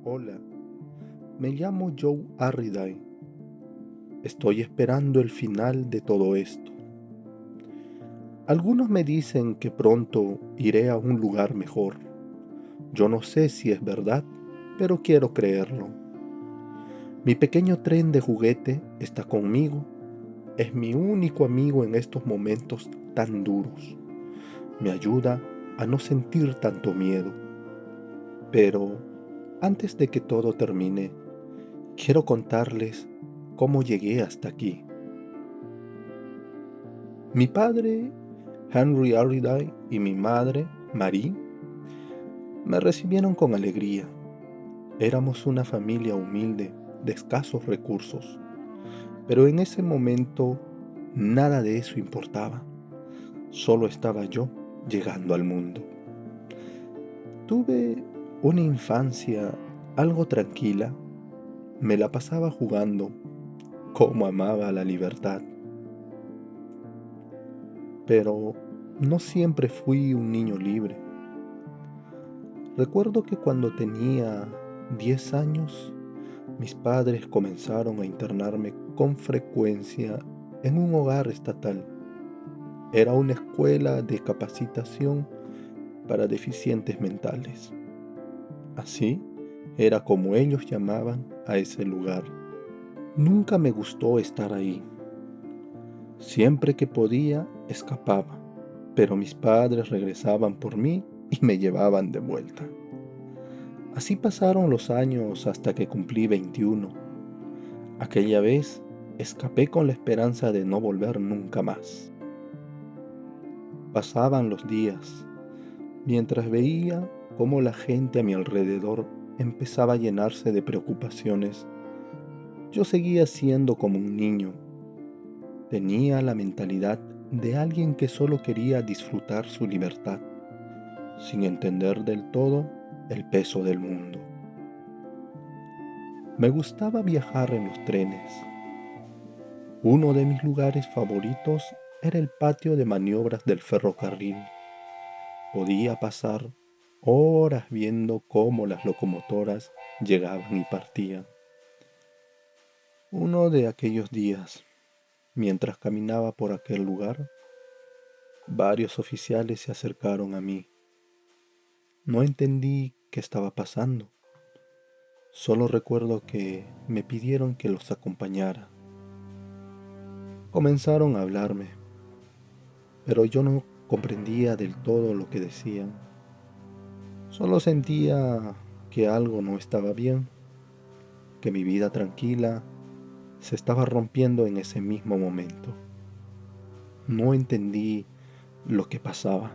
Hola, me llamo Joe Arriday. Estoy esperando el final de todo esto. Algunos me dicen que pronto iré a un lugar mejor. Yo no sé si es verdad, pero quiero creerlo. Mi pequeño tren de juguete está conmigo. Es mi único amigo en estos momentos tan duros. Me ayuda a no sentir tanto miedo. Pero antes de que todo termine, quiero contarles cómo llegué hasta aquí. Mi padre, Henry Arriday, y mi madre, Marie, me recibieron con alegría. Éramos una familia humilde, de escasos recursos, pero en ese momento nada de eso importaba. Solo estaba yo llegando al mundo. Tuve una infancia algo tranquila. Me la pasaba jugando, como amaba la libertad. Pero no siempre fui un niño libre. Recuerdo que cuando tenía 10 años, mis padres comenzaron a internarme con frecuencia en un hogar estatal. Era una escuela de capacitación para deficientes mentales. Así era como ellos llamaban a ese lugar. Nunca me gustó estar ahí. Siempre que podía, escapaba, pero mis padres regresaban por mí y me llevaban de vuelta. Así pasaron los años hasta que cumplí 21. Aquella vez escapé con la esperanza de no volver nunca más. Pasaban los días, mientras veía cómo la gente a mi alrededor empezaba a llenarse de preocupaciones. Yo seguía siendo como un niño. Tenía la mentalidad de alguien que solo quería disfrutar su libertad, sin entender del todo el peso del mundo. Me gustaba viajar en los trenes. Uno de mis lugares favoritos era el patio de maniobras del ferrocarril. Podía pasar horas viendo cómo las locomotoras llegaban y partían. Uno de aquellos días, mientras caminaba por aquel lugar, varios oficiales se acercaron a mí. No entendí qué estaba pasando. Solo recuerdo que me pidieron que los acompañara. Comenzaron a hablarme, pero yo no comprendía del todo lo que decían. Solo sentía que algo no estaba bien, que mi vida tranquila se estaba rompiendo en ese mismo momento. No entendí lo que pasaba.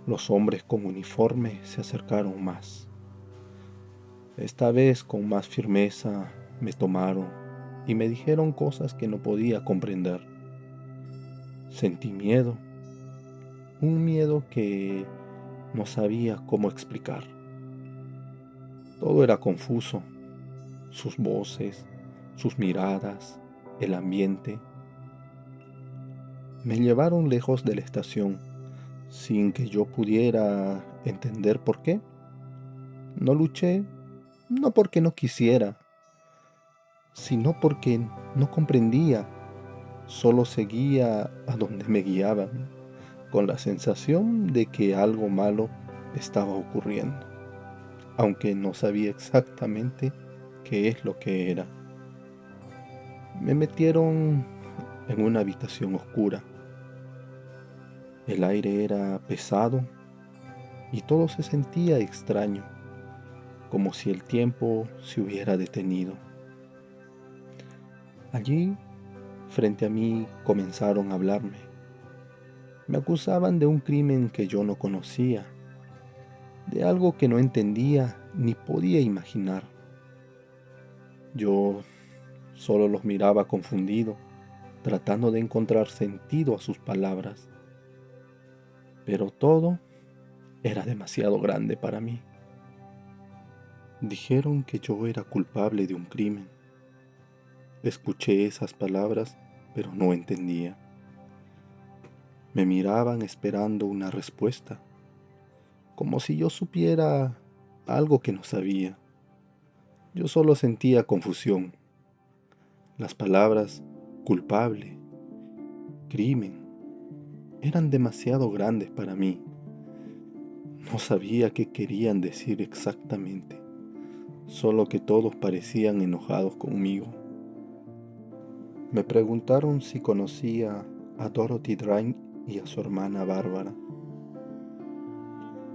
Los hombres con uniforme se acercaron más. Esta vez con más firmeza me tomaron y me dijeron cosas que no podía comprender. Sentí miedo, un miedo que no sabía cómo explicar. Todo era confuso, sus voces, sus miradas, el ambiente. Me llevaron lejos de la estación, sin que yo pudiera entender por qué. No luché, no porque no quisiera, sino porque no comprendía. Solo seguía a donde me guiaban, con la sensación de que algo malo estaba ocurriendo, aunque no sabía exactamente qué es lo que era. Me metieron en una habitación oscura. El aire era pesado y todo se sentía extraño, como si el tiempo se hubiera detenido. Allí, frente a mí, comenzaron a hablarme. Me acusaban de un crimen que yo no conocía, de algo que no entendía ni podía imaginar. Yo solo los miraba confundido, tratando de encontrar sentido a sus palabras, pero todo era demasiado grande para mí. Dijeron que yo era culpable de un crimen. Escuché esas palabras, pero no entendía. Me miraban esperando una respuesta, como si yo supiera algo que no sabía. Yo solo sentía confusión. Las palabras culpable, crimen, eran demasiado grandes para mí. No sabía qué querían decir exactamente, solo que todos parecían enojados conmigo. Me preguntaron si conocía a Dorothy Drine y a su hermana Bárbara.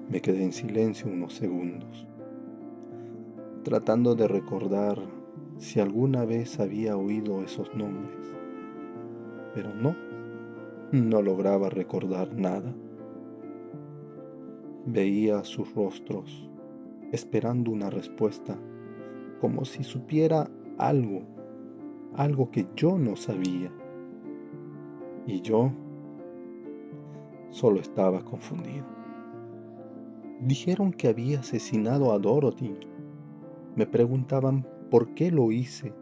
Me quedé en silencio unos segundos, tratando de recordar si alguna vez había oído esos nombres, pero no lograba recordar nada. Veía sus rostros, esperando una respuesta, como si supiera algo que yo no sabía. Y yo solo estaba confundido. Dijeron que había asesinado a Dorothy. Me preguntaban por qué lo hice.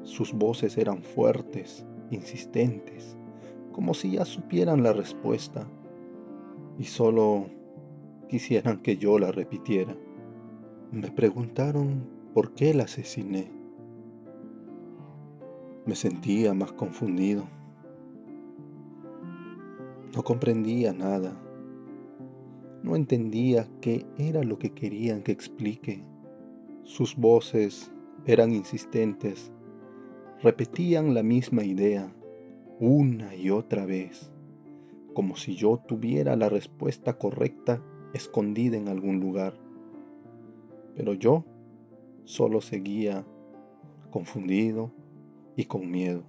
Sus voces eran fuertes, insistentes, como si ya supieran la respuesta y solo quisieran que yo la repitiera. Me preguntaron por qué la asesiné. Me sentía más confundido. No comprendía nada. No entendía qué era lo que querían que explique. Sus voces eran insistentes. Repetían la misma idea una y otra vez, como si yo tuviera la respuesta correcta escondida en algún lugar. Pero yo solo seguía confundido y con miedo.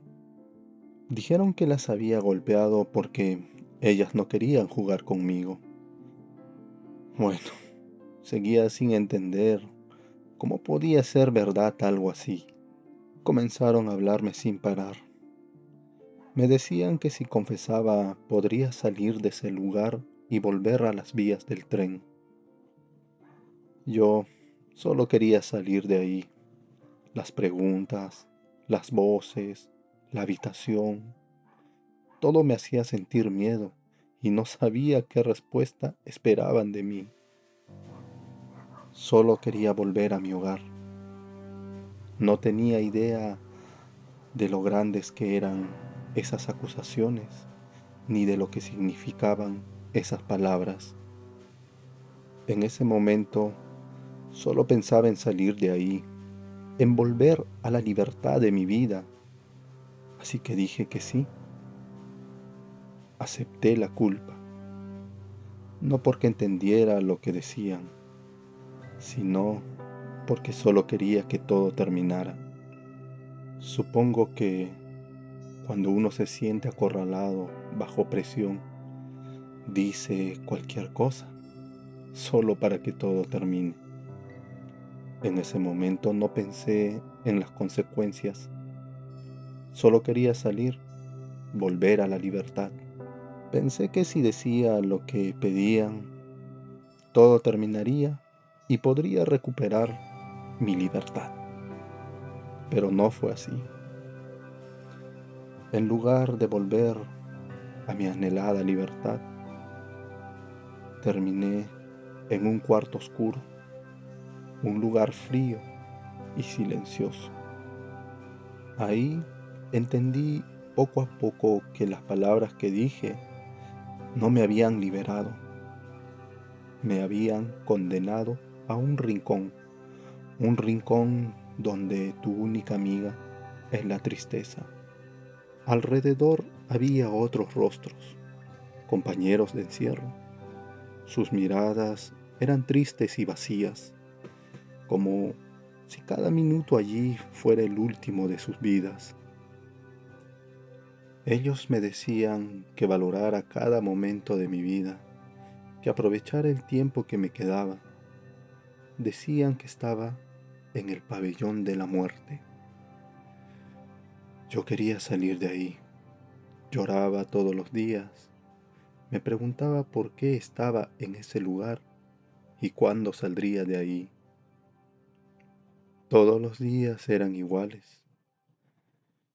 Dijeron que las había golpeado porque ellas no querían jugar conmigo. Bueno, seguía sin entender cómo podía ser verdad algo así. Comenzaron a hablarme sin parar. Me decían que si confesaba podría salir de ese lugar y volver a las vías del tren. Yo solo quería salir de ahí. Las preguntas, las voces, la habitación, todo me hacía sentir miedo y no sabía qué respuesta esperaban de mí. Solo quería volver a mi hogar. No tenía idea de lo grandes que eran esas acusaciones, ni de lo que significaban esas palabras. En ese momento solo pensaba en salir de ahí, en volver a la libertad de mi vida. Así que dije que sí. Acepté la culpa, no porque entendiera lo que decían, sino porque solo quería que todo terminara. Supongo que cuando uno se siente acorralado bajo presión, dice cualquier cosa, solo para que todo termine. En ese momento no pensé en las consecuencias, solo quería salir, volver a la libertad. Pensé que si decía lo que pedían, todo terminaría y podría recuperar mi libertad. Pero no fue así. En lugar de volver a mi anhelada libertad, terminé en un cuarto oscuro, un lugar frío y silencioso. Ahí entendí poco a poco que las palabras que dije no me habían liberado, me habían condenado a un rincón donde tu única amiga es la tristeza. Alrededor había otros rostros, compañeros de encierro. Sus miradas eran tristes y vacías, como si cada minuto allí fuera el último de sus vidas. Ellos me decían que valorara cada momento de mi vida, que aprovechara el tiempo que me quedaba. Decían que estaba en el pabellón de la muerte. Yo quería salir de ahí. Lloraba todos los días. Me preguntaba por qué estaba en ese lugar y cuándo saldría de ahí. Todos los días eran iguales,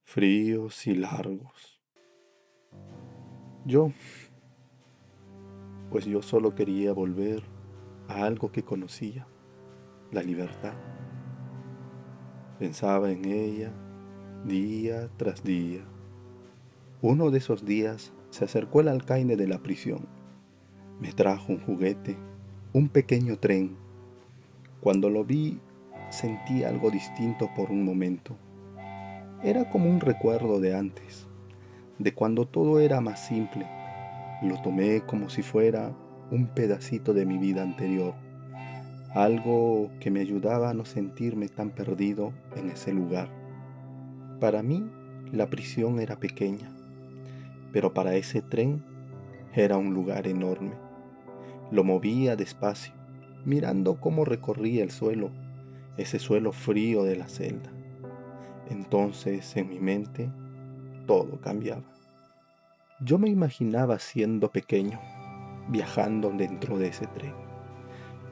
fríos y largos. Yo, pues yo solo quería volver a algo que conocía, la libertad. Pensaba en ella día tras día. Uno de esos días se acercó el alcaide de la prisión. Me trajo un juguete, un pequeño tren. Cuando lo vi, sentí algo distinto por un momento. Era como un recuerdo de antes, de cuando todo era más simple. Lo tomé como si fuera un pedacito de mi vida anterior, algo que me ayudaba a no sentirme tan perdido en ese lugar. Para mí, la prisión era pequeña, pero para ese tren era un lugar enorme. Lo movía despacio, mirando cómo recorría el suelo, ese suelo frío de la celda. Entonces, en mi mente, todo cambiaba. Yo me imaginaba siendo pequeño, viajando dentro de ese tren.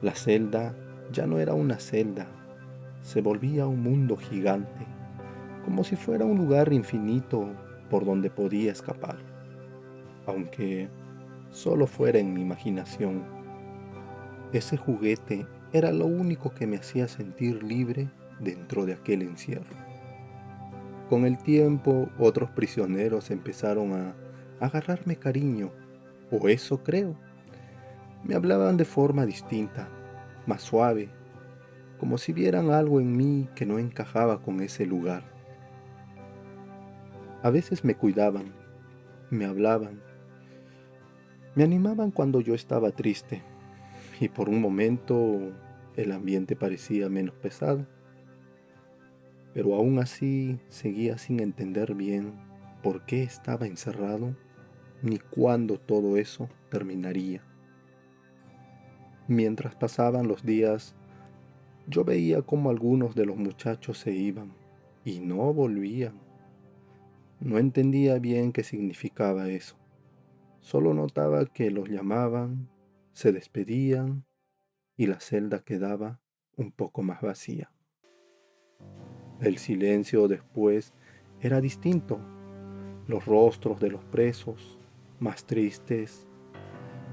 La celda ya no era una celda, se volvía un mundo gigante, como si fuera un lugar infinito por donde podía escapar, aunque solo fuera en mi imaginación. Ese juguete era lo único que me hacía sentir libre dentro de aquel encierro. Con el tiempo, otros prisioneros empezaron a agarrarme cariño, o eso creo. Me hablaban de forma distinta, más suave, como si vieran algo en mí que no encajaba con ese lugar. A veces me cuidaban, me hablaban, me animaban cuando yo estaba triste y por un momento el ambiente parecía menos pesado, pero aún así seguía sin entender bien por qué estaba encerrado ni cuándo todo eso terminaría. Mientras pasaban los días, yo veía cómo algunos de los muchachos se iban y no volvían. No entendía bien qué significaba eso. Solo notaba que los llamaban, se despedían y la celda quedaba un poco más vacía. El silencio después era distinto. Los rostros de los presos, más tristes,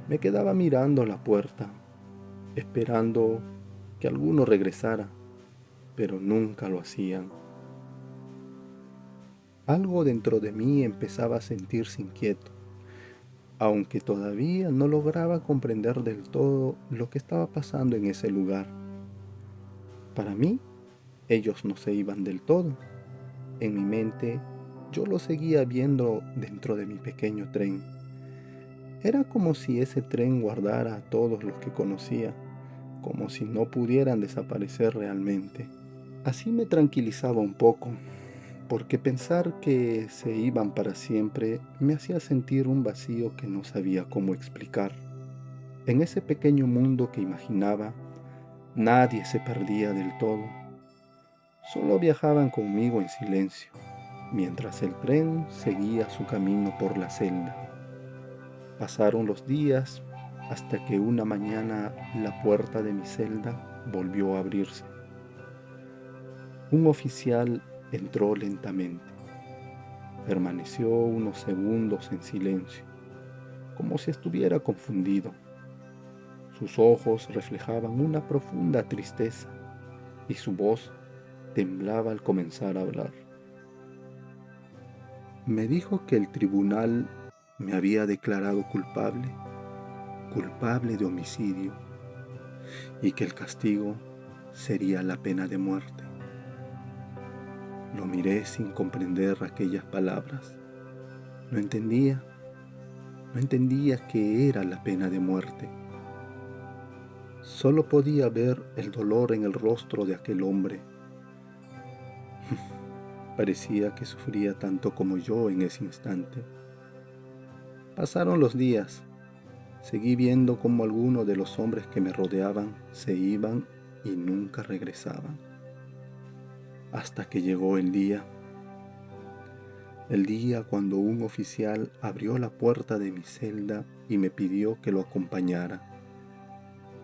me quedaba mirando la puerta, esperando que alguno regresara, pero nunca lo hacían. Algo dentro de mí empezaba a sentirse inquieto, aunque todavía no lograba comprender del todo lo que estaba pasando en ese lugar. Para mí, ellos no se iban del todo. En mi mente, yo los seguía viendo dentro de mi pequeño tren. Era como si ese tren guardara a todos los que conocía, como si no pudieran desaparecer realmente. Así me tranquilizaba un poco, porque pensar que se iban para siempre me hacía sentir un vacío que no sabía cómo explicar. En ese pequeño mundo que imaginaba, nadie se perdía del todo. Solo viajaban conmigo en silencio, mientras el tren seguía su camino por la celda. Pasaron los días hasta que una mañana la puerta de mi celda volvió a abrirse. Un oficial entró lentamente. Permaneció unos segundos en silencio, como si estuviera confundido. Sus ojos reflejaban una profunda tristeza y su voz temblaba al comenzar a hablar. Me dijo que el tribunal me había declarado culpable, culpable de homicidio, y que el castigo sería la pena de muerte. Lo miré sin comprender aquellas palabras. No entendía, no entendía qué era la pena de muerte. Solo podía ver el dolor en el rostro de aquel hombre. Parecía que sufría tanto como yo en ese instante. Pasaron los días. Seguí viendo cómo algunos de los hombres que me rodeaban se iban y nunca regresaban. Hasta que llegó el día cuando un oficial abrió la puerta de mi celda y me pidió que lo acompañara.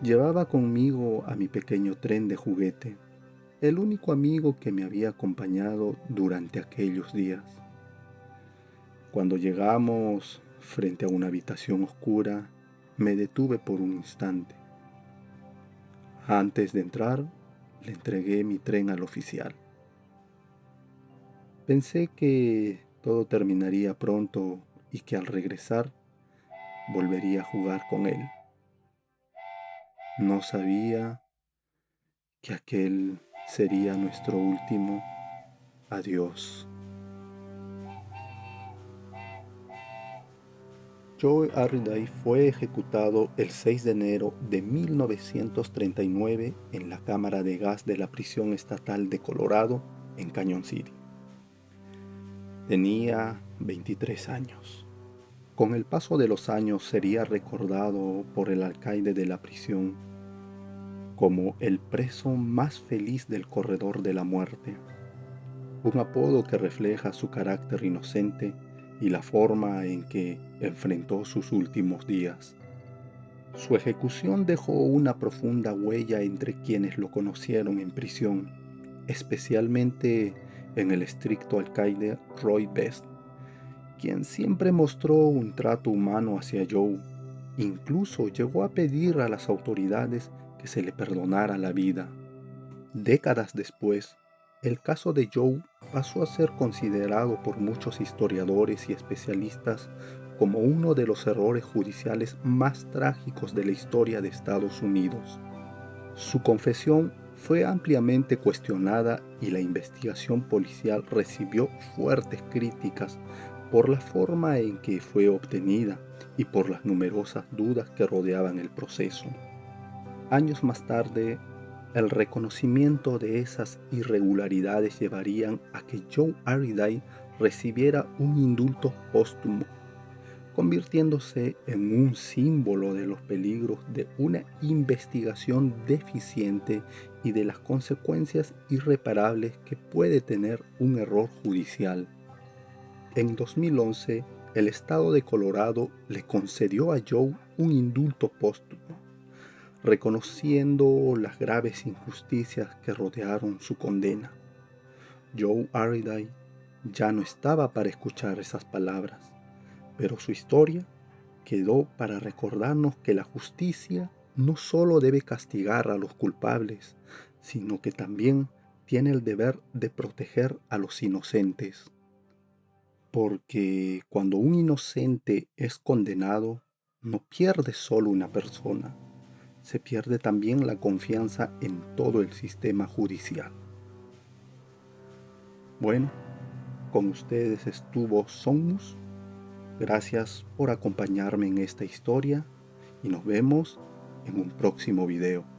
Llevaba conmigo a mi pequeño tren de juguete, el único amigo que me había acompañado durante aquellos días. Cuando llegamos frente a una habitación oscura, me detuve por un instante. Antes de entrar, le entregué mi tren al oficial. Pensé que todo terminaría pronto y que al regresar volvería a jugar con él. No sabía que aquel sería nuestro último adiós. Joe Arriday fue ejecutado el 6 de enero de 1939 en la cámara de gas de la prisión estatal de Colorado en Cañon City. Tenía 23 años. Con el paso de los años sería recordado por el alcaide de la prisión como el preso más feliz del corredor de la muerte, un apodo que refleja su carácter inocente y la forma en que enfrentó sus últimos días. Su ejecución dejó una profunda huella entre quienes lo conocieron en prisión, especialmente en el estricto alcaide Roy Best, quien siempre mostró un trato humano hacia Joe. Incluso llegó a pedir a las autoridades que se le perdonara la vida. Décadas después, el caso de Joe pasó a ser considerado por muchos historiadores y especialistas como uno de los errores judiciales más trágicos de la historia de Estados Unidos. Su confesión fue ampliamente cuestionada y la investigación policial recibió fuertes críticas por la forma en que fue obtenida y por las numerosas dudas que rodeaban el proceso. Años más tarde, el reconocimiento de esas irregularidades llevarían a que Joe Arriday recibiera un indulto póstumo, convirtiéndose en un símbolo de los peligros de una investigación deficiente y de las consecuencias irreparables que puede tener un error judicial. En 2011, el estado de Colorado le concedió a Joe un indulto póstumo, reconociendo las graves injusticias que rodearon su condena. Joe Arriday ya no estaba para escuchar esas palabras, pero su historia quedó para recordarnos que la justicia no solo debe castigar a los culpables, sino que también tiene el deber de proteger a los inocentes. Porque cuando un inocente es condenado, no pierde solo una persona, se pierde también la confianza en todo el sistema judicial. Bueno, con ustedes estuvo Sonmus. Gracias por acompañarme en esta historia y nos vemos en un próximo video.